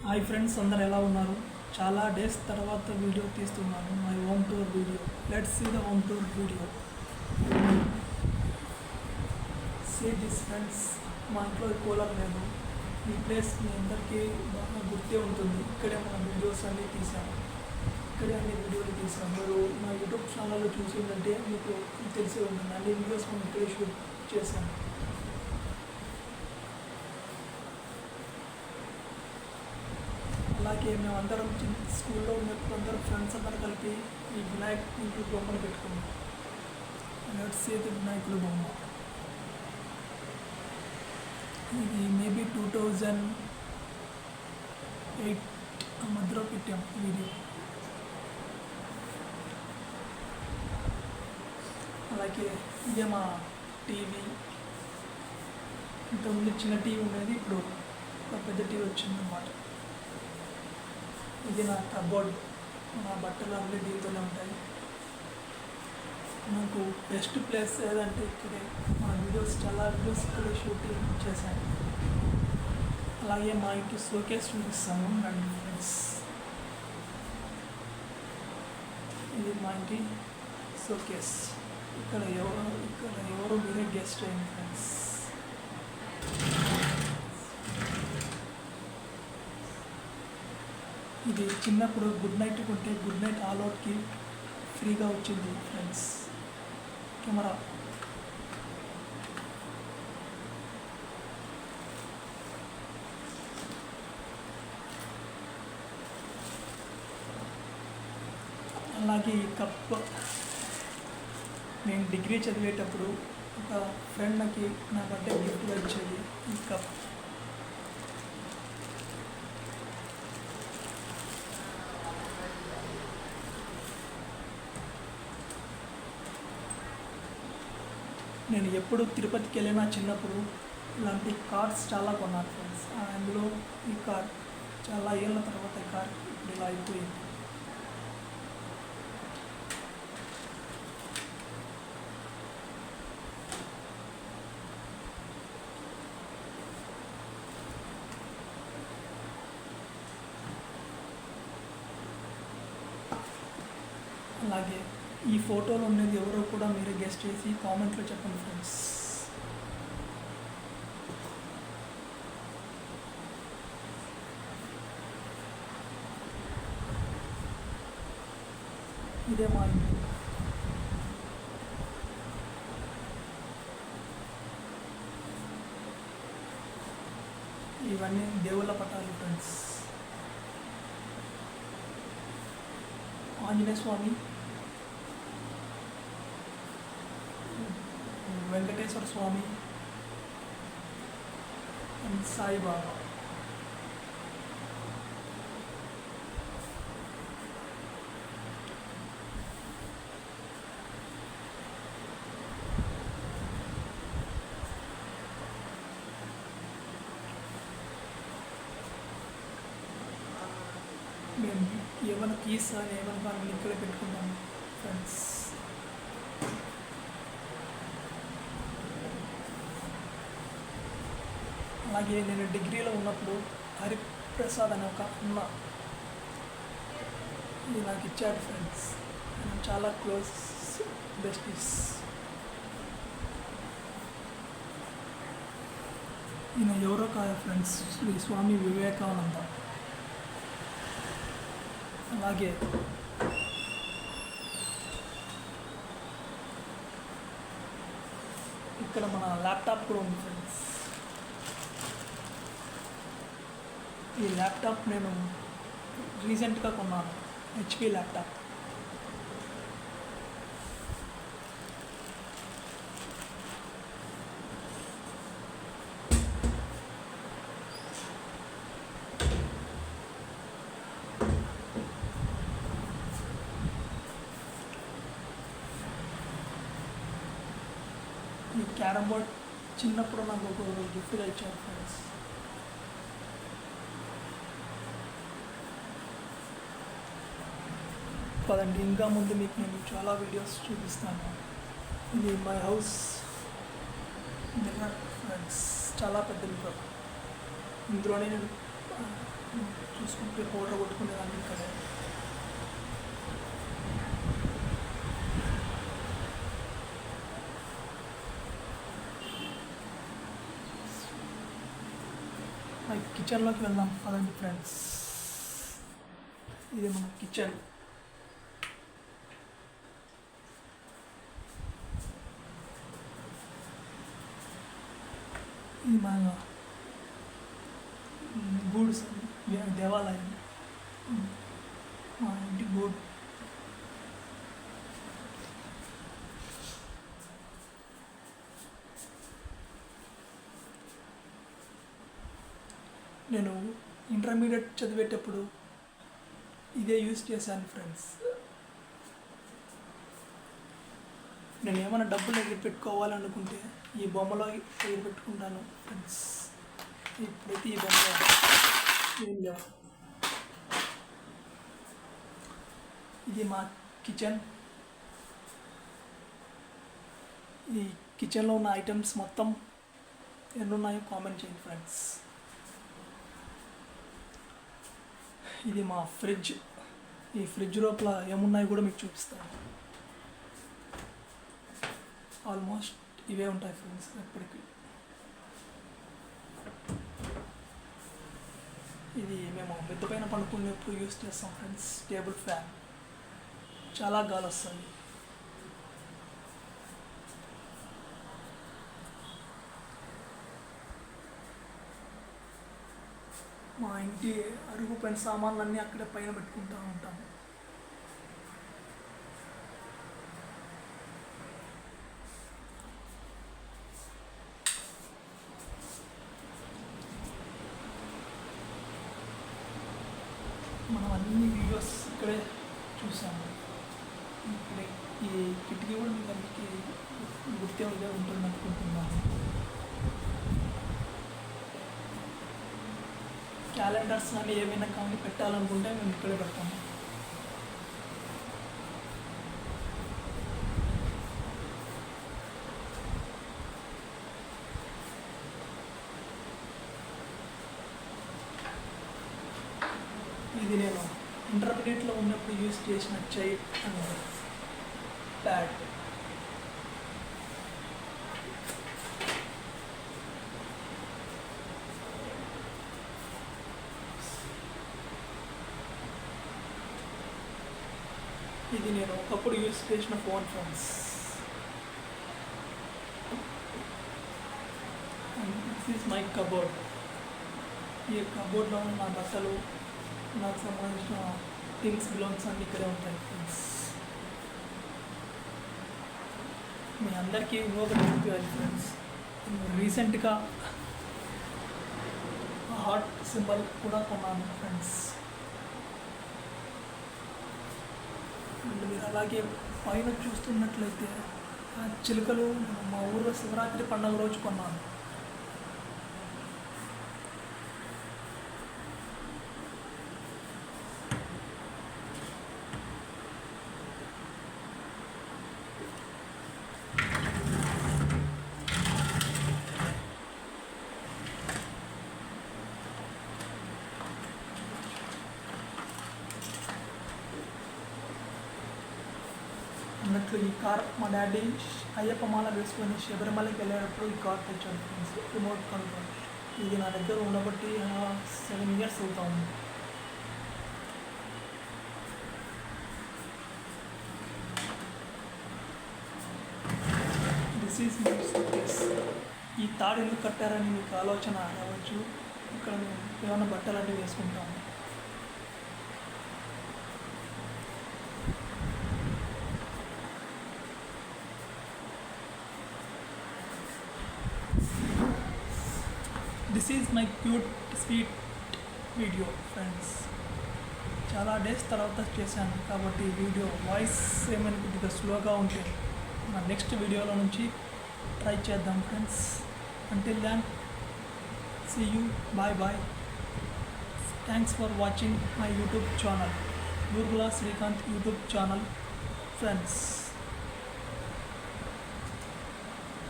Hi friends, అందరు ఎలా ఉన్నారు? చాలా డేస్ తర్వాత వీడియో తీస్తున్నాను, my home tour video. Let's see the home tour video. See this friends, మా ఇంట్లో కూలర్ లేదు. ఈ ప్లేస్ మీ అందరికీ బాగా గుర్తే ఉంటుంది. ఇక్కడే మన వీడియోస్ అన్నీ తీసాము. ఇక్కడే అన్ని వీడియోలు తీసాము. మీరు మా యూట్యూబ్ ఛానల్లో చూసిందంటే మీకు తెలిసి ఉంటుంది. అన్ని వీడియోస్ మనం ఇక్కడే షూట్ చేశాము. అలాగే మేము అందరం స్కూల్లో ఉన్నప్పుడు అందరం ఫ్రెండ్స్ అందరం కలిపి ఈ వినాయకుడి బొమ్మను పెట్టుకున్నాం. లెట్స్ సీ ది వినాయకుడి బొమ్మ. ఇది మేబీ 2008 మధ్యలో పెట్టాం వీడియో. అలాగే ఇదే మా టీవీ. ఇంతకుముందు చిన్న టీవీ ఉండేది, ఇప్పుడు ఒక పెద్ద టీవీ వచ్చిందన్నమాట. ఇది నా కబోర్డ్. నా బట్టలు అన్నీ దీంతోనే ఉంటాయి. నాకు బెస్ట్ ప్లేస్ ఏదంటే ఇక్కడే. మా వీడియోస్ చాలా వీడియోస్ ఇక్కడే షూటింగ్ చేశాను. అలాగే మా ఇంటి షోకేస్ చూపిస్తాను అండ్ ఫ్రెండ్స్. ఇది మా ఇంటి షోకేస్. ఇక్కడ ఎవరు మీరే గెస్ట్ అయ్యింది ఫ్రెండ్స్. ఇది చిన్నప్పుడు గుడ్ నైట్ కొంటే గుడ్ నైట్ ఆల్అవుట్కి ఫ్రీగా వచ్చింది ఫ్రెండ్స్. కెమెరా. అలాగే ఈ కప్ నేను డిగ్రీ చదివేటప్పుడు ఒక ఫ్రెండ్ నా బర్త్డే గిఫ్ట్గా ఇచ్చేది ఈ కప్. నేను ఎప్పుడు తిరుపతికి వెళ్ళినా చిన్నప్పుడు ఇలాంటి కార్స్ చాలా కొన్నాను ఫ్రెండ్స్. అందులో ఈ కార్ చాలా ఏళ్ళ తర్వాత ఈ కార్ ఇప్పుడు ఇలా అయిపోయింది. అలాగే ఈ ఫోటోలో ఉన్నది ఎవరో కూడా మీరే గెస్ట్ చేసి కామెంట్లో చెప్పండి ఫ్రెండ్స్. ఇదే మా ఇంటి. ఇవన్నీ దేవుళ్ళ పటాలు ఫ్రెండ్స్. ఆంజనేయ స్వామి, వెంకటేశ్వర స్వామి అండ్ సాయిబాబా. మేము ఏమైనా కీస్ అని ఏమైనా దాన్ని ఇక్కడ పెట్టుకుంటాము ఫ్రెండ్స్. అలాగే నేను డిగ్రీలో ఉన్నప్పుడు హరిప్రసాద్ అనే ఒక అన్న ఇది నాకు ఇచ్చాడు ఫ్రెండ్స్. నేను చాలా క్లోజ్ బెస్టీస్. ఈయన ఎవరో కాదు ఫ్రెండ్స్, శ్రీ స్వామి వివేకానంద. అలాగే ఇక్కడ మన ల్యాప్టాప్ కూడా ఉంది ఫ్రెండ్స్. ఈ ల్యాప్టాప్ నేను రీసెంట్గా కొన్నాను, హెచ్పి ల్యాప్టాప్. ఈ క్యారమ్ బోర్డ్ చిన్నప్పుడు నాకు ఒక గిఫ్ట్గా ఇచ్చారు ఫ్రెండ్స్. పదండి, ఇంకా ముందు మీకు నేను చాలా వీడియోస్ చూపిస్తాను. ఇది మై హౌస్ మిర్రర్ ఫ్రెండ్స్. చాలా పెద్ద మిర్రర్. ఇందులోనే నేను చూసుకుంటే పౌడర్ కొట్టుకునేదాన్ని ఇక్కడే. కిచెన్లోకి వెళ్దాం పదండి ఫ్రెండ్స్. ఇది మన కిచెన్. ఇది మన గూడ్స్ దేవాలయం, మా ఇంటి గూడ్. నేను ఇంటర్మీడియట్ చదివేటప్పుడు ఇదే యూజ్ చేశాను ఫ్రెండ్స్. నేను ఏమైనా డబ్బులు ఎగిరిపెట్టుకోవాలనుకుంటే ఈ బొమ్మలో ఎగిరిపెట్టుకుంటాను ఫ్రెండ్స్. ఇప్పుడైతే ఈ బొమ్మ ఏం లేవు. ఇది మా కిచెన్. ఈ కిచెన్లో ఉన్న ఐటమ్స్ మొత్తం ఎన్ని ఉన్నాయో కామెంట్ చేయండి ఫ్రెండ్స్. ఇది మా ఫ్రిడ్జ్. ఈ ఫ్రిడ్జ్ లోపల ఏమున్నాయో కూడా మీకు చూపిస్తాను. ఆల్మోస్ట్ ఇవే ఉంటాయి ఫ్రెండ్స్ ఎప్పటికీ. ఇది మేము మిద్దె పైన పడుకునేప్పుడు యూస్ చేస్తాం ఫ్రెండ్స్. టేబుల్ ఫ్యాన్, చాలా గాలి వస్తుంది. మా ఇంటి అరుగు పైన సామాన్లన్నీ అక్కడే పైన పెట్టుకుంటూ ఉంటాము. మనం అన్ని వీడియోస్ ఇక్కడే చూసాము. ఇక్కడే ఈ కిటికీ కూడా మీకు అందరికీ గుర్తే ఉంటుంది అనుకుంటున్నాను. క్యాలెండర్స్ కానీ ఏమైనా కానీ పెట్టాలనుకుంటే మేము ఇక్కడే పెడతాము. ఇది నేను ఇంటర్మీడియట్లో ఉన్నప్పుడు యూజ్ చేసిన చైర్ అన్నది ప్యాడ్. ఇది నేను ఒకప్పుడు యూజ్ చేసిన phone friends. This is my cupboard. ఈ కబోర్డ్లో నా బట్టలు, నాకు సంబంధించిన థింగ్స్, బిలాంగ్స్ అన్నీ ఇక్కడే ఉంటాయి ఫ్రెండ్స్. మీ అందరికీ ఇంకొకటి చెప్పాలి ఫ్రెండ్స్. రీసెంట్గా హార్ట్ సింబల్ కూడా కొన్నాను ఫ్రెండ్స్. మీరు అలాగే పైన చూస్తున్నట్లయితే ఆ చిలుకలు మా ఊళ్ళో శివరాత్రి పండుగ రోజు కొన్నాను. అన్నట్లు ఈ కార్ మా డాడీ అయ్యప్ప మాల వేసుకొని శబరిమలకి వెళ్ళేటప్పుడు ఈ కార్ తెచ్చాను ఫ్రెండ్స్. Remote control. ఇది నా దగ్గర ఉండబట్టి 7 years అవుతా ఉంది. This is my suitcase. ఈ తాడు ఎందుకు కట్టారని మీకు ఆలోచన రావచ్చు. ఇక్కడ మేము ఏమైనా బట్టలన్నీ వేసుకుంటాము. This is my cute sweet video friends. చాలా డేస్ తర్వాత చేశాను కాబట్టి వీడియో వాయిస్ ఏమైనా కొద్దిగా స్లోగా ఉంటే నా నెక్స్ట్ వీడియోలో నుంచి ట్రై చేద్దాం friends. Until then see you, bye bye. Thanks for watching my YouTube channel, Goorgula Srikanth YouTube channel friends.